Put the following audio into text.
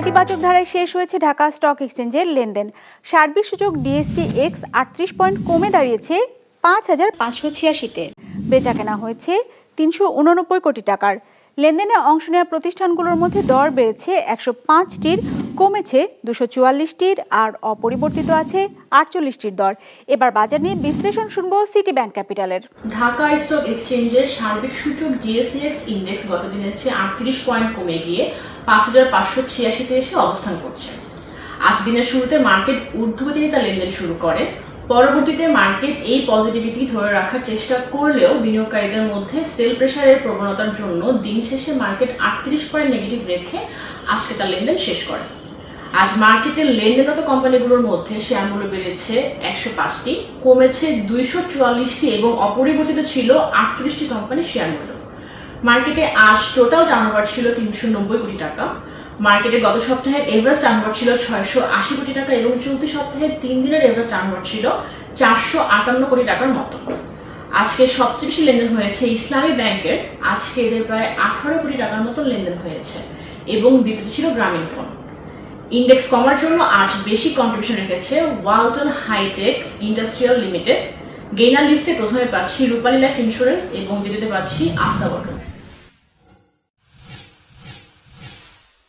নেতিবাচক ধারায় শেষ হয়েছে ঢাকা স্টক এক্সচেঞ্জের লেনদেন। সার্বিক সূচক ডিএসসি এক্স 38 পয়েন্ট কমে দাঁড়িয়েছে ৫,৫৮৬-তে। বেচাকেনা হয়েছে ৩৮৯ কোটি টাকার। লেনদেনে অংশ নেওয়া প্রতিষ্ঠানগুলোর মধ্যে দর বেড়েছে ১০৫টির, কমেছে ২৪৪টির, আর অপরিবর্তিত আছে ৪৮টির দর। এবার বাজার নিয়ে বিশ্লেষণ শুনবো সিটি ব্যাংক ক্যাপিটালের। ঢাকা স্টক এক্সচেঞ্জের সার্বিক সূচক ডিএসসিএক্স ইন্ডেক্স গত দিনের চেয়ে ৩৮ পয়েন্ট কমে গিয়ে ৫,৫৮৬-তে এসে অবস্থান করছে। আজ দিনের শুরুতে মার্কেট ঊর্ধ্বগতিতে লেনদেন শুরু করে। পরবর্তীতে মার্কেট এই পজিটিভিটি ধরে রাখার চেষ্টা করলেও বিনিয়োগকারীদের মধ্যে সেল প্রেসারের প্রবণতার জন্য দিন শেষে মার্কেট ৩৮ পয়েন্ট নেগেটিভ রেখে আজকে তার লেনদেন শেষ করে। আজ মার্কেটের লেনদেনরত কোম্পানিগুলোর মধ্যে শেয়ার মূল্য বেড়েছে ১০৫টি, কমেছে ২৪৪টি এবং অপরিবর্তিত ছিল ৪৮টি কোম্পানির শেয়ার মূল্য। মার্কেটে আজ টোটাল টার্নওভার ছিল ৩৯০ কোটি টাকা। মার্কেটের গত সপ্তাহের এভারেজ টার্নওভার ছিল ৬৮০ কোটি টাকা এবং চলতি সপ্তাহের ৩ দিনের এভারেজ টার্নওভার ছিল ৪৫৮ কোটি টাকার মতো। আজকে সবচেয়ে বেশি লেনদেন হয়েছে ইসলামী ব্যাংকের। আজকে এদের প্রায় ১৮ কোটি টাকার মতো লেনদেন হয়েছে এবং দ্বিতীয় ছিল গ্রামীণ ফোন। ইন্ডেক্স কমার জন্য আজ বেশি কন্ট্রিবিউশন রেখেছে Walton hi-tech industrial limited. Gainer লিস্টে প্রথমে পাচ্ছি রূপালী লাইফ ইন্স্যুরেন্স এবং দ্বিতীয়তে পাচ্ছি আফতাব অটো।